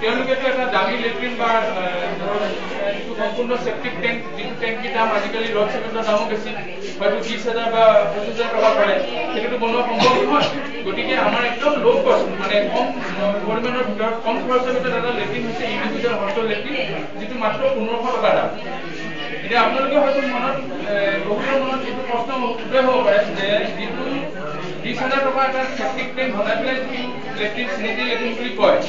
তেওঁলোকেতো এটা দামী লেট্ৰিন বা সম্পূৰ্ণ সেপ্টিক ট্যাঙ্ক যিটো ট্যাঙ্কি দাম আজিকালি ৰড সিমেন্টৰ দামো বেছি হয়তো 20,000 বা 25,000 টকা পৰে সেইটো বনোৱা সম্ভৱ নহয় গতিকে আমাৰ একদম লো কষ্ট মানে কম পৰিমাণৰ ভিতৰত কম খৰচৰ ভিতৰত এটা লেট্ৰিন হৈছে ইণ্ডিভিজুৱেল হস্টেল লেট্ৰিন যিটো মাত্ৰ 1500 টকা দাম এতিয়া আপোনালোকে হয়তো মনত বহুতৰ মনত এইটো প্ৰশ্ন উদয় হ'ব পাৰে যে যিটো 20,000 টকা এটা সেপ্টিক ট্যাঙ্ক বনাই পেলাই লেট্ৰিন স্যানিটাৰী লেট্ৰিন বুলি কয়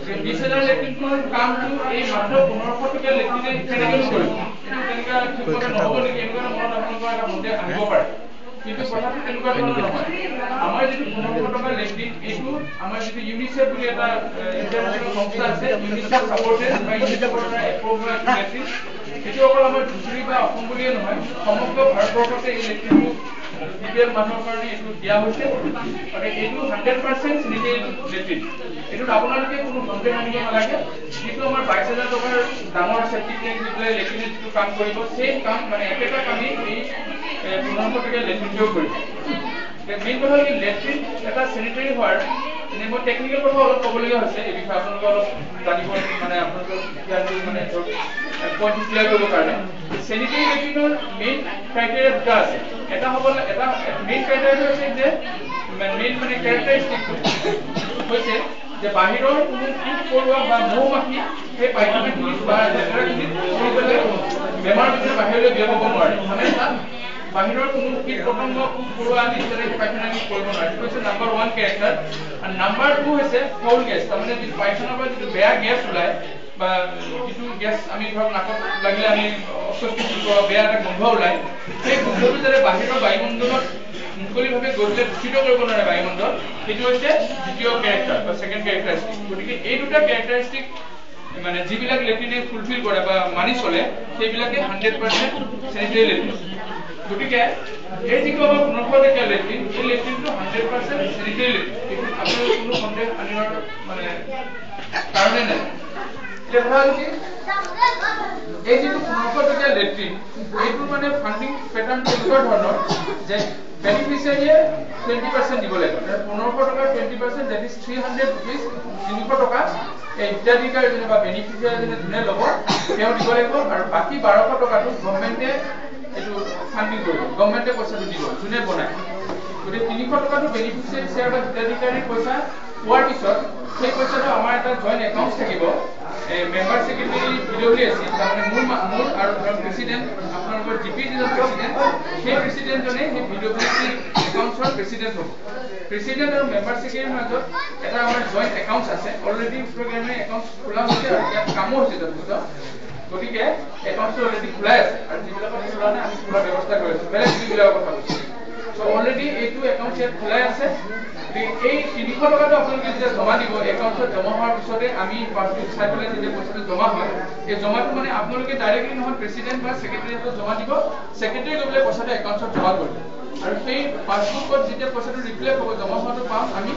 20,000 লেট্ৰিনৰ কামটো এই মাত্ৰ 1500 টকা লেট্ৰিনে কেনেকৈ কৰিব এইটো তেনেকুৱা ঠিকমতে নহ'ব নেকি এনেকুৱা মনত আপোনালোকৰ এটা সন্দেহ আহিব পাৰে কিন্তু কথাটো তেনেকুৱা ধৰণৰ নহয় আমাৰ যিটো 1500 টকা লেট্ৰিন এইটো আমাৰ যিটো ইউনিসেফ বুলি এটা ইন্টাৰনেশ্যনেল সংস্থা আছে ইউনিসেফ সাপোৰ্টেড বা ইউনিসেফৰ দ্বাৰা এপ্ৰুভ লেট্ৰিন সেইটো অকল আমাৰ ধুবুৰী বা অসম বুলিয়ে নহয় সমগ্ৰ ভাৰতবৰ্ষতে এই লেট্ৰিনটো বিপিএল মানুহৰ কাৰণে এইটো দিয়া হৈছে আৰু এইটো 100% স্যানিটাৰী লেট্ৰিন এইটোত আপোনালোকে কোনো সন্দেহ আনিব নালাগে যিটো আমাৰ 22,000 টকাৰ ডাঙৰ সেপ্টিক ট্যাঙ্ক দিলে লেট্ৰিনে যিটো কাম কৰিব সেই কাম মানে একেটা কামেই এই 1500 টকা লেট্ৰিনটোও কৰিব মেইন কথা কি লেট্ৰিন এটা স্যানিটাৰী হোৱাৰ মই টেকনিক্যাল কথা অলপ ক'বলগীয়া হৈছে এই বিষয়ে আপোনালোকে অলপ জানিব মানে আপোনালোকৰ জ্ঞানটো মানে পইণ্ট ক্লিয়াৰ কৰিবৰ কাৰণে স্যানিটাৰী লেট্ৰিনৰ মেইন ক্ৰাইটেৰিয়া দুটা আছে এটা হ'ব এটা মেইন ক্ৰাইটেৰিয়াটো হৈছে যে মেইন মানে ক্যাৰেক্টাৰিষ্টিকটো হৈছে যে বাহিৰৰ কোনো কীট পৰুৱা বা মৌ মাখি সেই পায়খানাখিনি বা লেতেৰাখিনিত পৰি পেলাই বেমাৰ বিধে বাহিৰলৈ বিয়পাব নোৱাৰে মানে তাত বাহিৰৰ কোনো কীট পতংগ পৰুৱা আদি তেনেকৈ পায়খানাখিনি কৰিব নোৱাৰে এইটো হৈছে নাম্বাৰ 1 ক্যাৰেক্টাৰ আৰু নাম্বাৰ 2 হৈছে ফাউল গেছ তাৰমানে যিটো পায়খানাৰ পৰা যিটো বেয়া গেছ ওলায় বা যিটো গেছ আমি ধৰক নাকত লাগিলে আমি অস্বস্তি কৰোঁ বেয়া এটা গোন্ধ ওলায় সেই গোন্ধটো যাতে বাহিৰৰ বায়ুমণ্ডলত মুকলিভাৱে গৈ পেলাই দূষিত কৰিব নোৱাৰে বায়ুমণ্ডল সেইটো হৈছে দ্বিতীয় ক্যাৰেক্টাৰ বা সেকেন্ড ক্যাৰেক্টাৰিষ্টিক গতিকে এই দুটা ক্যাৰেক্টাৰিষ্টিক মানে যিবিলাক লেট্ৰিনে ফুলফিল কৰে বা মানি চলে সেইবিলাকে 100% স্যানিটাৰী লেট্ৰিন গতিকে এই যিটো আমাৰ 1500 টকা লেট্ৰিন এই লেট্ৰিনটো 100% স্যানিটাৰী লেট্ৰিন এইটো আপোনালোকৰ কোনো সন্দেহ আনিবৰ মানে কাৰণে নাই এতিয়া ধৰা কি এই যিটো 1500 টকা লেট্ৰিন এইটো মানে ফান্ডিং প্যাটাৰ্নটো এনেকুৱা ধৰণৰ যে বেনিফিচিয়াৰীয়ে 20% দিব লাগিব 1500 টকা 20% দ্যাট ইজ 300 rupees 300 টকা এই হিতাধিকাৰী জনে বা বেনিফিচিয়াৰী জনে যোনে ল'ব তেওঁ দিব লাগিব আৰু বাকি 1200 টকাটো গভৰ্ণমেণ্টে এইটো ফান্ডিং কৰিব গভৰ্ণমেণ্টে পইচাটো দিব যোনে বনায় গতিকে 300 টকাটো বেনিফিচিয়াৰী শ্বেয়াৰ বা হিতাধিকাৰীৰ পইচা পোৱাৰ পিছত সেই পইচাটো আমাৰ এটা জইণ্ট একাউণ্ট থাকিব মেম্বাৰ সেক্ৰেটাৰী পিডব্লিউএসি তাৰমানে মূল আৰু প্ৰেসিডেন্ট আপোনালোকৰ জিপি যিজন প্ৰেসিডেন্ট সেই প্ৰেসিডেন্ট জনে সেই পিডব্লিউএসি একাউণ্টৰ প্ৰেসিডেন্ট হ'ব প্ৰেসিডেন্ট আৰু মেম্বাৰ সেক্ৰেটাৰীৰ মাজত এটা আমাৰ জইণ্ট একাউণ্ট আছে অলৰেডি প্ৰগ্ৰামে একাউণ্ট খোলা হৈছে আৰু ইয়াত কামো হৈছে যথেষ্ট গতিকে একাউণ্টটো অলৰেডি খোলাই আছে আৰু যিবিলাকৰ খোলা নাই আমি খোলা ব্যৱস্থা কৰি আছো বেলেগ যিবিলাকৰ কথা কৈছো সো অলৰেডি এইটো একাউণ্ট ইয়াত খোলাই আছে এই 300 টকাটো আপোনালোকে যেতিয়া জমা দিব একাউণ্টত জমা হোৱাৰ পিছতে আমি পাছবুক চাই পেলাই যেতিয়া পইচাটো জমা হয় এই জমাটো মানে আপোনালোকে ডাইৰেক্টলি নহয় প্ৰেসিডেন্ট বা সেক্ৰেটাৰীটো জমা দিব সেক্ৰেটাৰী গলে পইচাটো একাউণ্টত জমা কৰিব আৰু সেই পাছবুকত যেতিয়া পইচাটো ৰিফ্লেক্ট হ'ব জমা হোৱাটো পাম আমি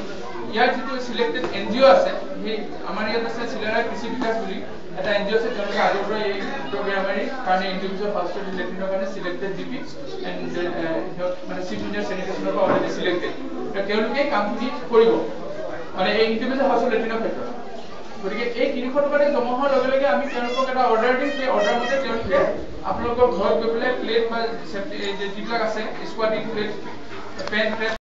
ইয়াৰ যিটো সিলেক্টেড এনজিও আছে সেই আমাৰ ইয়াত আছে চিলাৰা কৃষি বিকাশ বুলি এটা এনজিও আছে তেওঁলোকে আগৰ পৰা এই প্ৰগ্ৰামৰ কাৰণে ইণ্ডিভিজুৱেল ফাৰ্ষ্ট লেট্ৰিনৰ কাৰণে সিলেক্টেড জিপি এণ্ড মানে চিফ ইঞ্জিনিয়াৰ স্যানিটেশ্যনৰ পৰা অলৰেডি সিলেক্টেড তেওঁলোকে কামখিনি কৰিব মানে এই ইণ্ডিভিজুৱেল ফাৰ্ষ্ট লেট্ৰিনৰ ক্ষেত্ৰত গতিকে এই 300 টকাতে জমা হোৱাৰ লগে লগে আমি তেওঁলোকক এটা অৰ্ডাৰ দিম সেই অৰ্ডাৰ মতে তেওঁলোকে আপোনালোকৰ ঘৰত গৈ পেলাই প্লেট বা যিবিলাক আছে স্কোৱাডিং প্লেট পেন